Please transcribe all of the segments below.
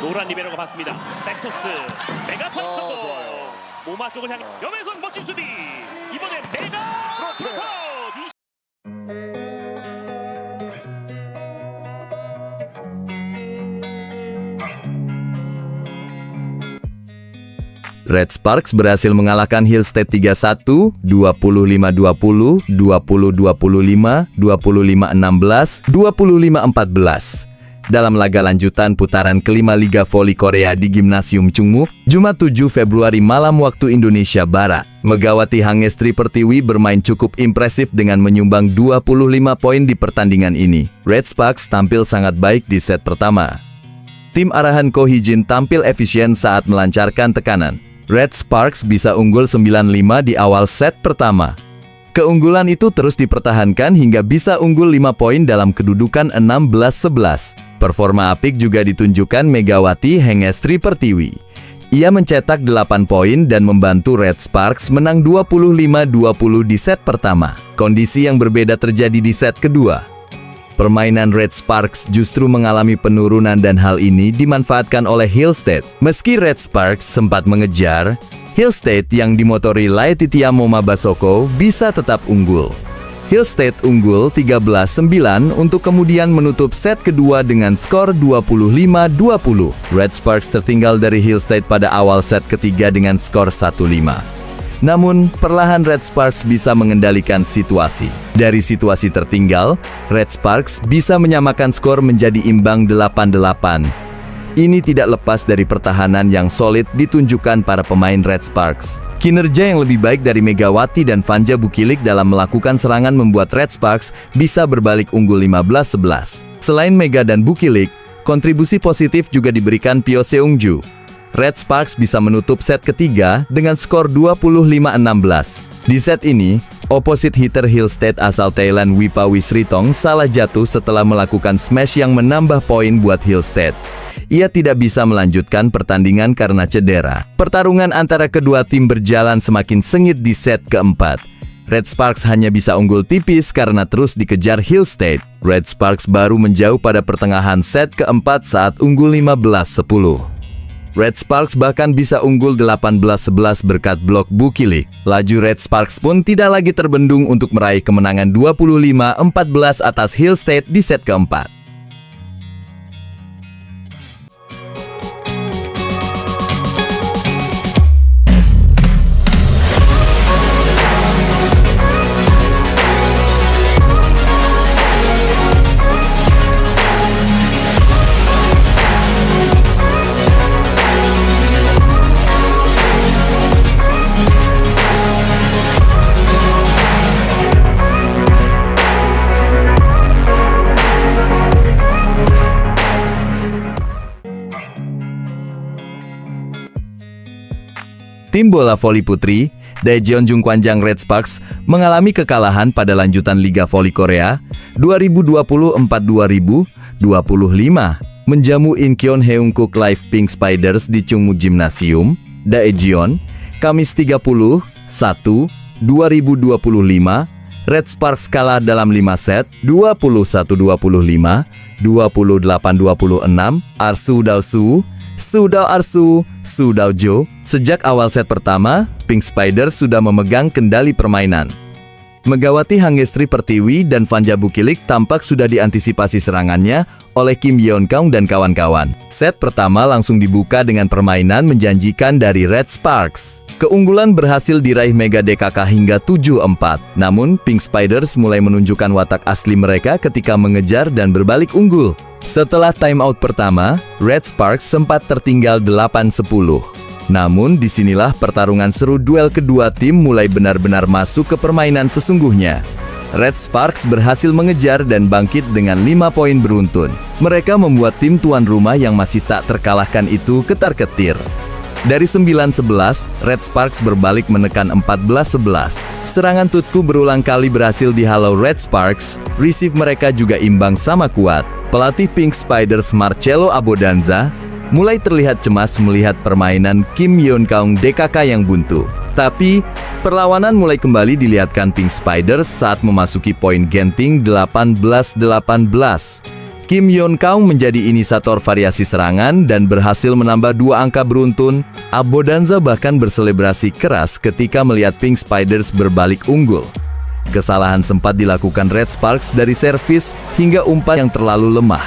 노란 리베로가 받습니다. 백토스 메가 터치하고 좋아요. 모마 쪽을 향해 염혜선 멋진 수비. 이번엔 메가 그렇게. 슈퍼. Red Sparks berhasil mengalahkan Hill State 3-1, 25-20, 20-25, 25-16, 25-14 dalam laga lanjutan putaran kelima Liga Voli Korea di Gimnasium Chungmu, Jumat 7 Februari malam waktu Indonesia Barat. Megawati Hangestri Pertiwi bermain cukup impresif dengan menyumbang 25 poin di pertandingan ini. Red Sparks tampil sangat baik di set pertama. Tim arahan Ko Hee-jin tampil efisien saat melancarkan tekanan. Red Sparks bisa unggul 9-5 di awal set pertama. Keunggulan itu terus dipertahankan hingga bisa unggul 5 poin dalam kedudukan 16-11. Performa apik juga ditunjukkan Megawati Hangestri Pertiwi. Ia mencetak 8 poin dan membantu Red Sparks menang 25-20 di set pertama. Kondisi yang berbeda terjadi di set kedua. Permainan Red Sparks justru mengalami penurunan dan hal ini dimanfaatkan oleh Hill State. Meski Red Sparks sempat mengejar, Hill State yang dimotori Laetitia Momabasoko bisa tetap unggul. Hill State unggul 13-9 untuk kemudian menutup set kedua dengan skor 25-20. Red Sparks tertinggal dari Hill State pada awal set ketiga dengan skor 1-5. Namun, perlahan Red Sparks bisa mengendalikan situasi. Dari situasi tertinggal, Red Sparks bisa menyamakan skor menjadi imbang 8-8. Ini tidak lepas dari pertahanan yang solid ditunjukkan para pemain Red Sparks. Kinerja yang lebih baik dari Megawati dan Vanja Bukilik dalam melakukan serangan membuat Red Sparks bisa berbalik unggul 15-11. Selain Mega dan Bukilik, kontribusi positif juga diberikan Pyo Seungju. Red Sparks bisa menutup set ketiga dengan skor 25-16. Di set ini, opposite hitter Hill State asal Thailand Wipa Wisritong salah jatuh setelah melakukan smash yang menambah poin buat Hill State. Ia tidak bisa melanjutkan pertandingan karena cedera. Pertarungan antara kedua tim berjalan semakin sengit di set keempat. Red Sparks hanya bisa unggul tipis karena terus dikejar Hill State. Red Sparks baru menjauh pada pertengahan set keempat saat unggul 15-10. Red Sparks bahkan bisa unggul 18-11 berkat blok Bukilik. Laju Red Sparks pun tidak lagi terbendung untuk meraih kemenangan 25-14 atas Hill State di set keempat. Tim bola voli putri, Daejeon Jungkwanjang Red Sparks mengalami kekalahan pada lanjutan Liga Voli Korea 2024-2025, menjamu Incheon Haeunkook Live Pink Spiders di Chungmu Gymnasium, Daejeon, Kamis 30, 1, 2025. Red Sparks kalah dalam 5 set, 21-25, 28-26, Arsu Daosu, Sudao Arsu, Sudao Jo. Sejak awal set pertama, Pink Spiders sudah memegang kendali permainan. Megawati Hangestri Pertiwi dan Vanja Bukilik tampak sudah diantisipasi serangannya oleh Kim Yeon Kaung dan kawan-kawan. Set pertama langsung dibuka dengan permainan menjanjikan dari Red Sparks. Keunggulan berhasil diraih Mega DKK hingga 7-4. Namun, Pink Spiders mulai menunjukkan watak asli mereka ketika mengejar dan berbalik unggul. Setelah timeout pertama, Red Sparks sempat tertinggal 8-10. Namun, disinilah pertarungan seru duel kedua tim mulai benar-benar masuk ke permainan sesungguhnya. Red Sparks berhasil mengejar dan bangkit dengan 5 poin beruntun. Mereka membuat tim tuan rumah yang masih tak terkalahkan itu ketar-ketir. Dari 9-11, Red Sparks berbalik menekan 14-11. Serangan tutku berulang kali berhasil dihalau Red Sparks, receive mereka juga imbang sama kuat. Pelatih Pink Spiders Marcelo Abodanza mulai terlihat cemas melihat permainan Kim Yeon Kaung DKK yang buntu. Tapi, perlawanan mulai kembali dilihatkan Pink Spiders saat memasuki poin genting 18-18. Kim Yeon Kaung menjadi inisiator variasi serangan dan berhasil menambah 2 angka beruntun. Abodanza bahkan berselebrasi keras ketika melihat Pink Spiders berbalik unggul. Kesalahan sempat dilakukan Red Sparks dari servis hingga umpan yang terlalu lemah.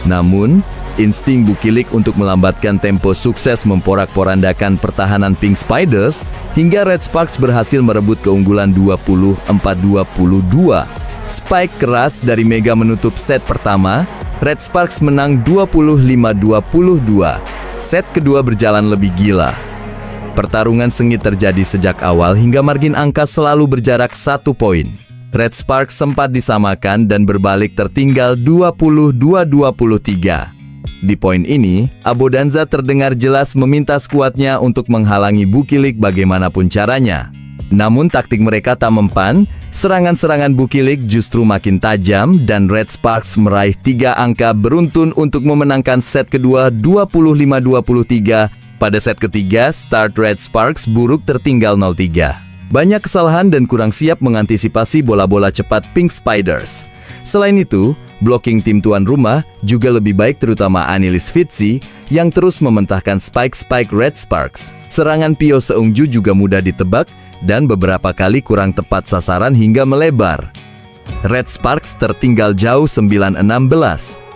Namun, insting Bukilik untuk melambatkan tempo sukses memporak-porandakan pertahanan Pink Spiders hingga Red Sparks berhasil merebut keunggulan 24-22. Spike keras dari Mega menutup set pertama, Red Sparks menang 25-22. Set kedua berjalan lebih gila. Pertarungan sengit terjadi sejak awal hingga margin angka selalu berjarak 1 poin. Red Sparks sempat disamakan dan berbalik tertinggal 22-23. Di poin ini, Abodanza terdengar jelas meminta skuadnya untuk menghalangi Bukilik bagaimanapun caranya. Namun taktik mereka tak mempan, serangan-serangan Bukilik justru makin tajam dan Red Sparks meraih 3 angka beruntun untuk memenangkan set kedua 25-23. Pada set ketiga, start Red Sparks buruk tertinggal 0-3. Banyak kesalahan dan kurang siap mengantisipasi bola-bola cepat Pink Spiders. Selain itu, blocking tim tuan rumah juga lebih baik, terutama Anilis Fitzy yang terus mementahkan spike Red Sparks. Serangan Pyo Seungju juga mudah ditebak dan beberapa kali kurang tepat sasaran hingga melebar. Red Sparks tertinggal jauh 9-16.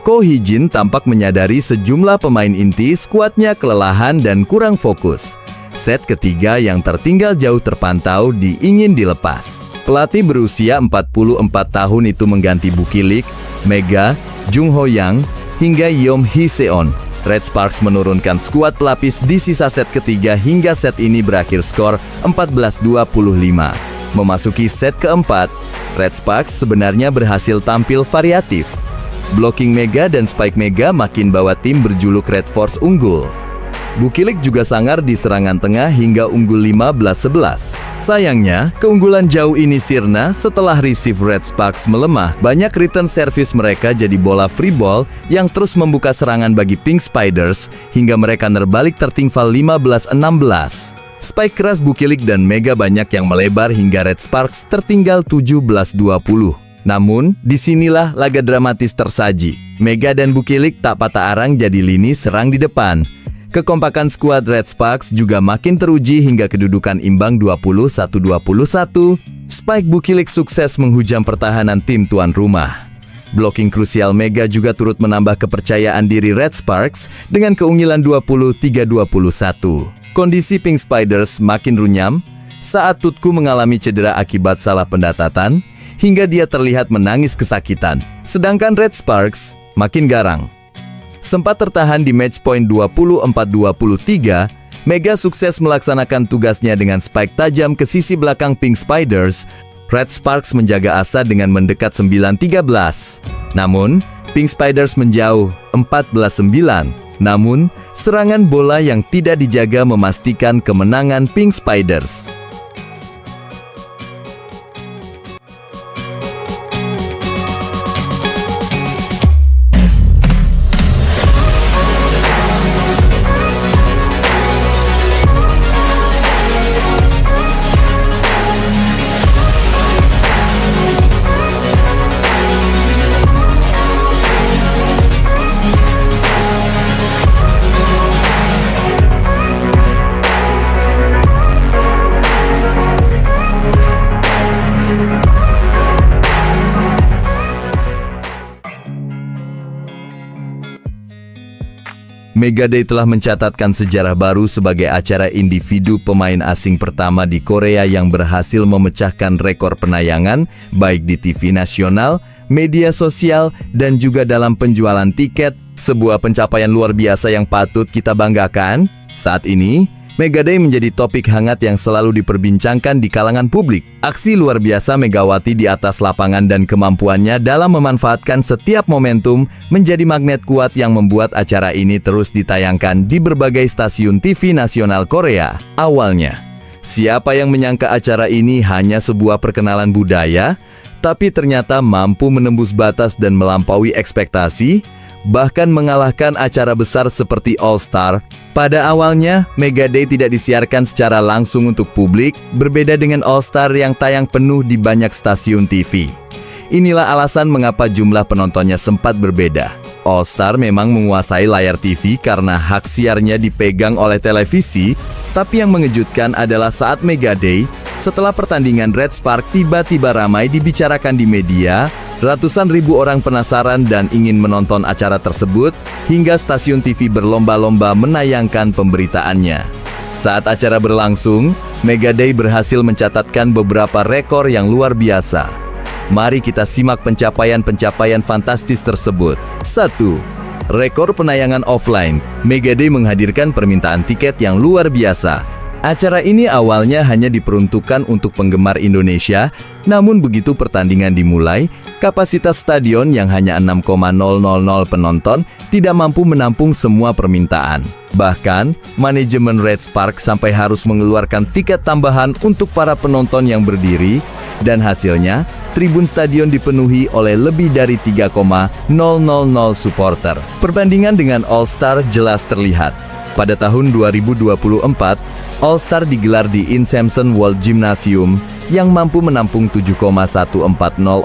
Ko Hee-jin tampak menyadari sejumlah pemain inti skuadnya kelelahan dan kurang fokus. Set ketiga yang tertinggal jauh terpantau ingin dilepas. Pelatih berusia 44 tahun itu mengganti Bukilik, Mega, Jung Ho Yang, hingga Yeom Hee Seon. Red Sparks menurunkan skuad pelapis di sisa set ketiga hingga set ini berakhir skor 14-25. Memasuki set keempat, Red Sparks sebenarnya berhasil tampil variatif. Blocking Mega dan Spike Mega makin bawa tim berjuluk Red Force unggul. Bukilik juga sangar di serangan tengah hingga unggul 15-11. Sayangnya, keunggulan jauh ini sirna setelah receive Red Sparks melemah. Banyak return service mereka jadi bola free ball yang terus membuka serangan bagi Pink Spiders hingga mereka nerbalik tertinggal 15-16. Spike keras Bukilik dan Mega banyak yang melebar hingga Red Sparks tertinggal 17-20. Namun, disinilah laga dramatis tersaji. Mega dan Bukilik tak patah arang jadi lini serang di depan. Kekompakan skuad Red Sparks juga makin teruji hingga kedudukan imbang 21-21. Spike Bukilik sukses menghujam pertahanan tim tuan rumah. Blocking krusial Mega juga turut menambah kepercayaan diri Red Sparks dengan keunggulan 23-21. Kondisi Pink Spiders makin runyam saat Tutku mengalami cedera akibat salah pendatatan hingga dia terlihat menangis kesakitan. Sedangkan Red Sparks makin garang. Sempat tertahan di match point 24-23, Mega sukses melaksanakan tugasnya dengan spike tajam ke sisi belakang Pink Spiders. Red Sparks menjaga asa dengan mendekat 9-13. Namun, Pink Spiders menjauh 14-9. Namun, serangan bola yang tidak dijaga memastikan kemenangan Pink Spiders. Mega Day telah mencatatkan sejarah baru sebagai acara individu pemain asing pertama di Korea yang berhasil memecahkan rekor penayangan baik di TV nasional, media sosial, dan juga dalam penjualan tiket. Sebuah pencapaian luar biasa yang patut kita banggakan. Saat ini, Mega Day menjadi topik hangat yang selalu diperbincangkan di kalangan publik. Aksi luar biasa Megawati di atas lapangan dan kemampuannya dalam memanfaatkan setiap momentum menjadi magnet kuat yang membuat acara ini terus ditayangkan di berbagai stasiun TV nasional Korea. Awalnya, siapa yang menyangka acara ini hanya sebuah perkenalan budaya, tapi ternyata mampu menembus batas dan melampaui ekspektasi, bahkan mengalahkan acara besar seperti All Star. Pada awalnya, Mega Day tidak disiarkan secara langsung untuk publik, berbeda dengan All Star yang tayang penuh di banyak stasiun TV. inilah alasan mengapa jumlah penontonnya sempat berbeda. All Star memang menguasai layar TV karena hak siarnya dipegang oleh televisi, tapi yang mengejutkan adalah saat Mega Day, setelah pertandingan Red Spark tiba-tiba ramai dibicarakan di media, ratusan ribu orang penasaran dan ingin menonton acara tersebut, hingga stasiun TV berlomba-lomba menayangkan pemberitaannya. Saat acara berlangsung, Mega Day berhasil mencatatkan beberapa rekor yang luar biasa. Mari kita simak pencapaian-pencapaian fantastis tersebut. 1. Rekor penayangan offline. Mega Day menghadirkan permintaan tiket yang luar biasa. Acara ini awalnya hanya diperuntukkan untuk penggemar Indonesia, namun begitu pertandingan dimulai, kapasitas stadion yang hanya 6,000 penonton tidak mampu menampung semua permintaan. Bahkan, manajemen Red Spark sampai harus mengeluarkan tiket tambahan untuk para penonton yang berdiri, dan hasilnya, tribun stadion dipenuhi oleh lebih dari 3,000 supporter. Perbandingan dengan All Star jelas terlihat. Pada tahun 2024, All Star digelar di Inseamson World Gymnasium yang mampu menampung 7,140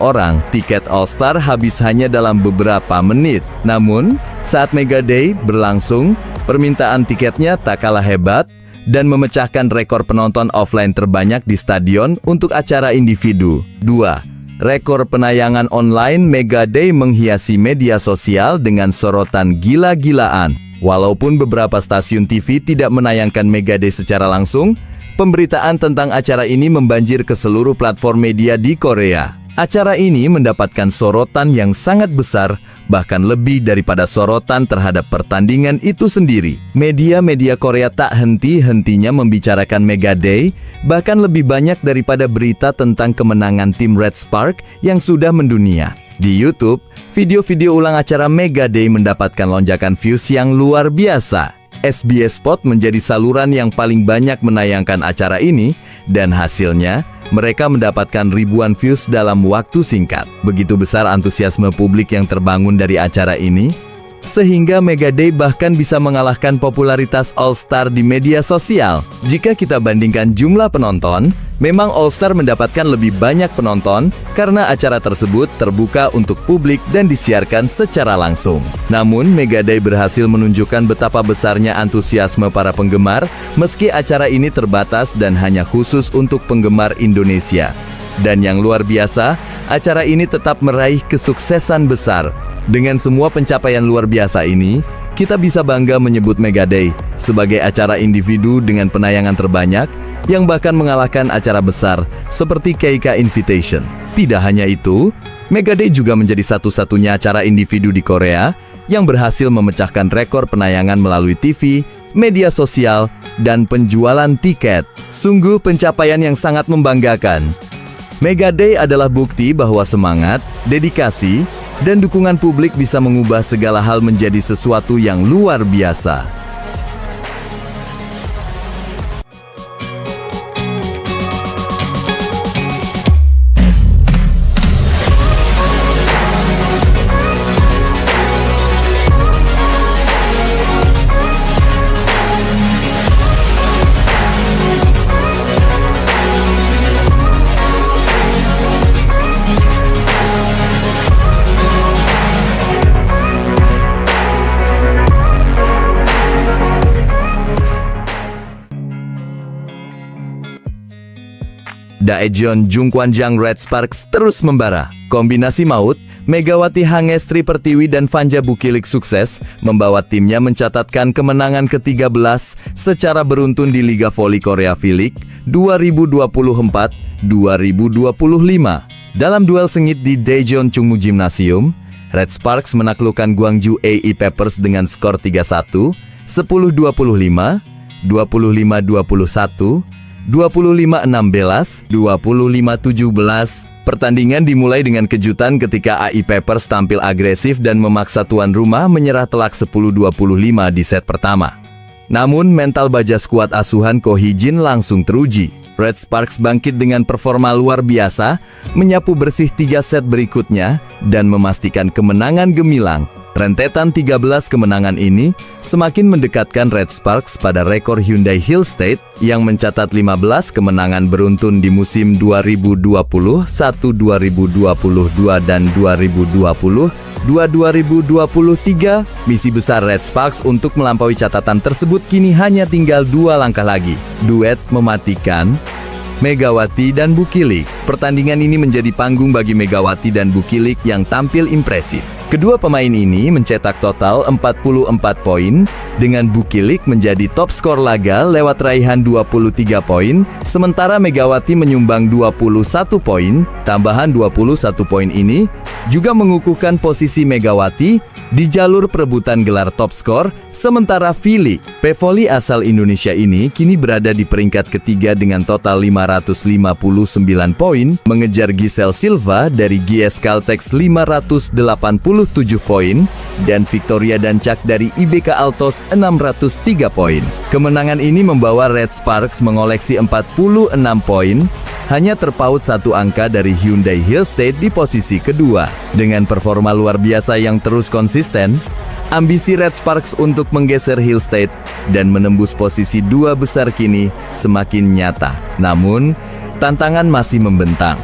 orang. Tiket All Star habis hanya dalam beberapa menit. Namun, saat Mega Day berlangsung, permintaan tiketnya tak kalah hebat dan memecahkan rekor penonton offline terbanyak di stadion untuk acara individu. 2. Rekor penayangan online Mega Day menghiasi media sosial dengan sorotan gila-gilaan. Walaupun beberapa stasiun TV tidak menayangkan Mega Day secara langsung, pemberitaan tentang acara ini membanjir ke seluruh platform media di Korea. Acara ini mendapatkan sorotan yang sangat besar, bahkan lebih daripada sorotan terhadap pertandingan itu sendiri. Media-media Korea tak henti-hentinya membicarakan Mega Day, bahkan lebih banyak daripada berita tentang kemenangan tim Red Spark yang sudah mendunia. Di YouTube, video-video ulang acara Mega Day mendapatkan lonjakan views yang luar biasa. SBS Sport menjadi saluran yang paling banyak menayangkan acara ini, dan hasilnya, mereka mendapatkan ribuan views dalam waktu singkat. Begitu besar antusiasme publik yang terbangun dari acara ini, sehingga Mega Day bahkan bisa mengalahkan popularitas All Star di media sosial. Jika kita bandingkan jumlah penonton, memang All Star mendapatkan lebih banyak penonton karena acara tersebut terbuka untuk publik dan disiarkan secara langsung. Namun, Mega Day berhasil menunjukkan betapa besarnya antusiasme para penggemar meski acara ini terbatas dan hanya khusus untuk penggemar Indonesia. Dan yang luar biasa, acara ini tetap meraih kesuksesan besar. Dengan semua pencapaian luar biasa ini, kita bisa bangga menyebut Mega Day sebagai acara individu dengan penayangan terbanyak yang bahkan mengalahkan acara besar seperti KK Invitation. Tidak hanya itu, Mega Day juga menjadi satu-satunya acara individu di Korea yang berhasil memecahkan rekor penayangan melalui TV, media sosial, dan penjualan tiket. Sungguh pencapaian yang sangat membanggakan. Mega Day adalah bukti bahwa semangat, dedikasi, dan dukungan publik bisa mengubah segala hal menjadi sesuatu yang luar biasa. Daejeon Jungkwanjang Red Sparks terus membara. Kombinasi maut, Megawati Hangestri Pertiwi dan Vanja Bukilik sukses membawa timnya mencatatkan kemenangan ke-13 secara beruntun di Liga Voli Korea V-League 2024-2025. Dalam duel sengit di Daejeon Chungmu Gymnasium, Red Sparks menaklukkan Gwangju AE Peppers dengan skor 3-1, 10-25, 25-21, 25-16, 25-17. Pertandingan dimulai dengan kejutan ketika AI Peppers tampil agresif dan memaksa tuan rumah menyerah telak 10-25 di set pertama. Namun mental baja skuad asuhan Ko Hee-jin langsung teruji. Red Sparks bangkit dengan performa luar biasa, menyapu bersih 3 set berikutnya, dan memastikan kemenangan gemilang. Rentetan 13 kemenangan ini semakin mendekatkan Red Sparks pada rekor Hyundai Hill State yang mencatat 15 kemenangan beruntun di musim 2021, 2022, dan 2023. Misi besar Red Sparks untuk melampaui catatan tersebut kini hanya tinggal 2 langkah lagi. Duet mematikan Megawati dan Bukilik. Pertandingan ini menjadi panggung bagi Megawati dan Bukilik yang tampil impresif. Kedua pemain ini mencetak total 44 poin, dengan Bukilik menjadi top skor laga lewat raihan 23 poin, sementara Megawati menyumbang 21 poin. Tambahan 21 poin ini juga mengukuhkan posisi Megawati di jalur perebutan gelar top skor, sementara Vili, pevoli asal Indonesia ini kini berada di peringkat ketiga dengan total 559 poin, mengejar Giselle Silva dari GS Caltex 587 poin, dan Victoria Dancak dari IBK Altos 603 poin. Kemenangan ini membawa Red Sparks mengoleksi 46 poin, hanya terpaut 1 angka dari Hyundai Hill State di posisi kedua. Dengan performa luar biasa yang terus konsisten, ambisi Red Sparks untuk menggeser Hill State dan menembus posisi 2 besar kini semakin nyata. Namun, tantangan masih membentang.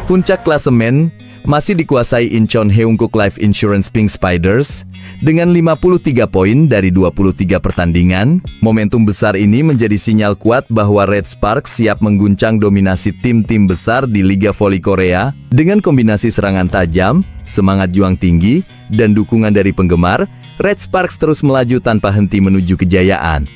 Puncak klasemen masih dikuasai Incheon Haeunkook Life Insurance Pink Spiders dengan 53 poin dari 23 pertandingan. Momentum besar ini menjadi sinyal kuat bahwa Red Sparks siap mengguncang dominasi tim-tim besar di Liga Voli Korea. Dengan kombinasi serangan tajam, semangat juang tinggi, dan dukungan dari penggemar, Red Sparks terus melaju tanpa henti menuju kejayaan.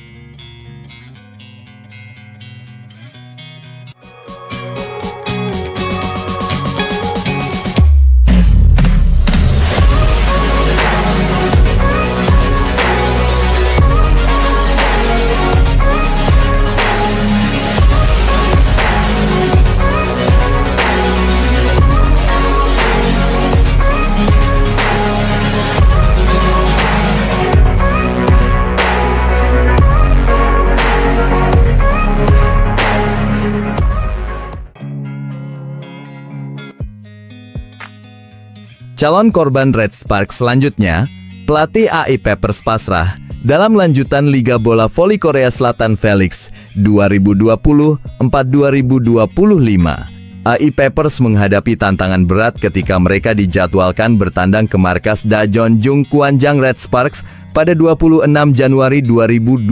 Calon korban Red Sparks selanjutnya, pelatih AI Peppers pasrah dalam lanjutan Liga Bola Voli Korea Selatan Felix 2024-2025. AI Peppers menghadapi tantangan berat ketika mereka dijadwalkan bertandang ke markas Dajeonjung Kwanjang Red Sparks pada 26 Januari 2025.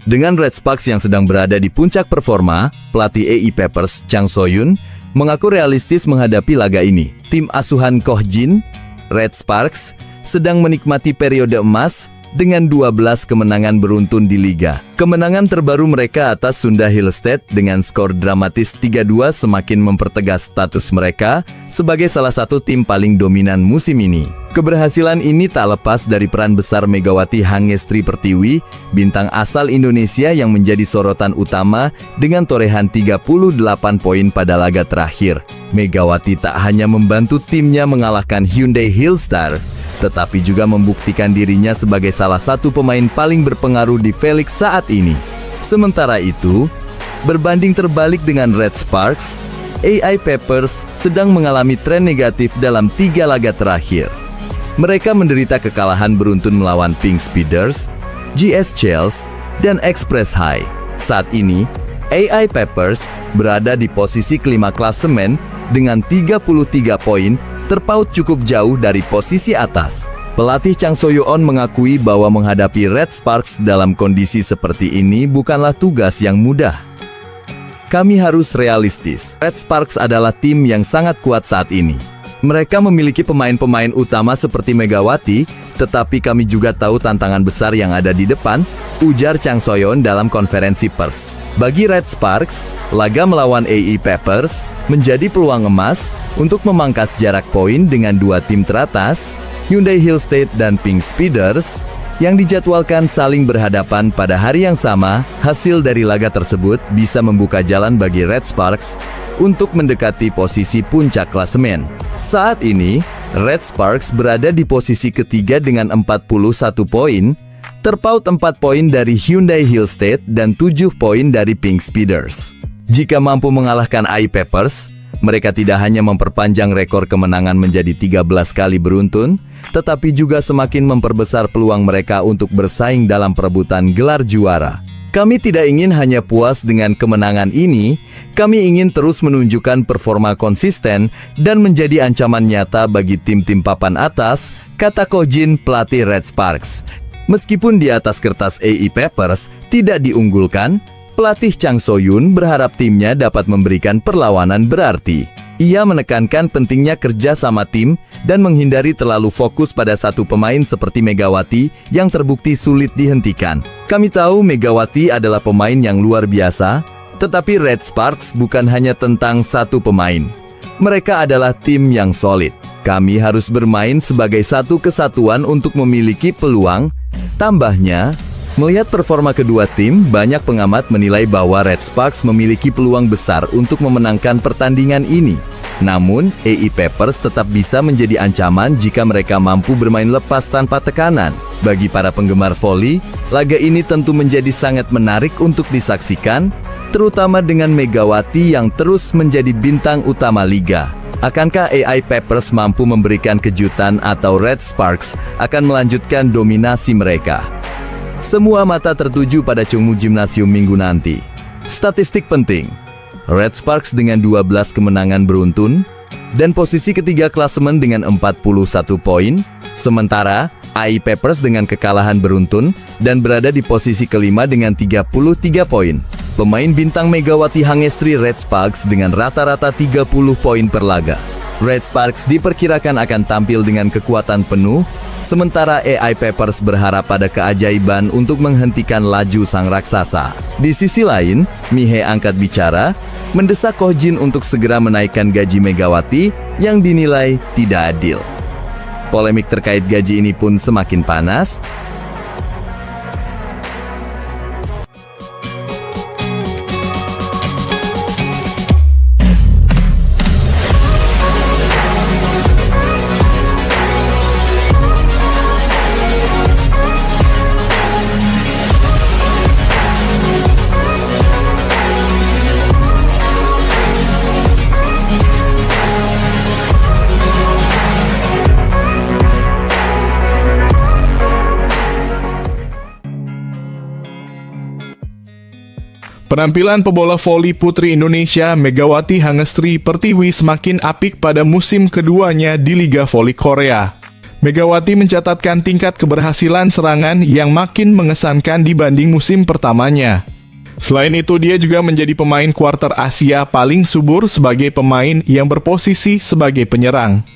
Dengan Red Sparks yang sedang berada di puncak performa, pelatih AI Peppers Chang So-yun mengaku realistis menghadapi laga ini. Tim asuhan Koh Jin, Red Sparks, sedang menikmati periode emas dengan 12 kemenangan beruntun di liga. Kemenangan terbaru mereka atas Sunda Hill State dengan skor dramatis 3-2 semakin mempertegas status mereka sebagai salah satu tim paling dominan musim ini. Keberhasilan ini tak lepas dari peran besar Megawati Hangestri Pertiwi, bintang asal Indonesia yang menjadi sorotan utama dengan torehan 38 poin pada laga terakhir. Megawati tak hanya membantu timnya mengalahkan Hyundai Hill Star, tetapi juga membuktikan dirinya sebagai salah satu pemain paling berpengaruh di Felix saat ini. Sementara itu, berbanding terbalik dengan Red Sparks, AI Peppers sedang mengalami tren negatif dalam 3 laga terakhir. Mereka menderita kekalahan beruntun melawan Pink Speeders, GS Chels, dan Express High. Saat ini, AI Peppers berada di posisi kelima klasemen dengan 33 poin, terpaut cukup jauh dari posisi atas. Pelatih Chang So-yeon mengakui bahwa menghadapi Red Sparks dalam kondisi seperti ini bukanlah tugas yang mudah. Kami harus realistis. Red Sparks adalah tim yang sangat kuat saat ini. Mereka memiliki pemain-pemain utama seperti Megawati, tetapi kami juga tahu tantangan besar yang ada di depan, ujar Chang So-yeon dalam konferensi pers. Bagi Red Sparks, laga melawan AI Peppers menjadi peluang emas untuk memangkas jarak poin dengan 2 tim teratas, Hyundai Hill State dan Pink Speeders, yang dijadwalkan saling berhadapan pada hari yang sama. Hasil dari laga tersebut bisa membuka jalan bagi Red Sparks untuk mendekati posisi puncak klasemen. Saat ini, Red Sparks berada di posisi ketiga dengan 41 poin, terpaut 4 poin dari Hyundai Hill State dan 7 poin dari Pink Speeders. Jika mampu mengalahkan AI Peppers, Mereka tidak hanya memperpanjang rekor kemenangan menjadi 13 kali beruntun, tetapi juga semakin memperbesar peluang mereka untuk bersaing dalam perebutan gelar juara. Kami tidak ingin hanya puas dengan kemenangan ini, kami ingin terus menunjukkan performa konsisten dan menjadi ancaman nyata bagi tim-tim papan atas, kata Ko Jin, pelatih Red Sparks. Meskipun di atas kertas AI Peppers tidak diunggulkan, pelatih Chang So-yun berharap timnya dapat memberikan perlawanan berarti. Ia menekankan pentingnya kerja sama tim dan menghindari terlalu fokus pada satu pemain seperti Megawati yang terbukti sulit dihentikan. Kami tahu Megawati adalah pemain yang luar biasa, tetapi Red Sparks bukan hanya tentang satu pemain. Mereka adalah tim yang solid. Kami harus bermain sebagai satu kesatuan untuk memiliki peluang. Tambahnya, melihat performa kedua tim, banyak pengamat menilai bahwa Red Sparks memiliki peluang besar untuk memenangkan pertandingan ini. Namun, AI Peppers tetap bisa menjadi ancaman jika mereka mampu bermain lepas tanpa tekanan. Bagi para penggemar voli, laga ini tentu menjadi sangat menarik untuk disaksikan, terutama dengan Megawati yang terus menjadi bintang utama liga. Akankah AI Peppers mampu memberikan kejutan atau Red Sparks akan melanjutkan dominasi mereka? Semua mata tertuju pada Chungmu Gymnasium minggu nanti. Statistik penting. Red Sparks dengan 12 kemenangan beruntun dan posisi ketiga klasemen dengan 41 poin, sementara AI Peppers dengan kekalahan beruntun dan berada di posisi kelima dengan 33 poin. Pemain bintang Megawati Hangestri Red Sparks dengan rata-rata 30 poin per laga. Red Sparks diperkirakan akan tampil dengan kekuatan penuh, sementara AI Peppers berharap pada keajaiban untuk menghentikan laju sang raksasa. Di sisi lain, Mihei angkat bicara, mendesak Ko Jin untuk segera menaikkan gaji Megawati yang dinilai tidak adil. Polemik terkait gaji ini pun semakin panas. Penampilan pebola voli putri Indonesia Megawati Hangestri Pertiwi semakin apik pada musim keduanya di Liga Voli Korea. Megawati mencatatkan tingkat keberhasilan serangan yang makin mengesankan dibanding musim pertamanya. Selain itu, dia juga menjadi pemain kuarter Asia paling subur sebagai pemain yang berposisi sebagai penyerang.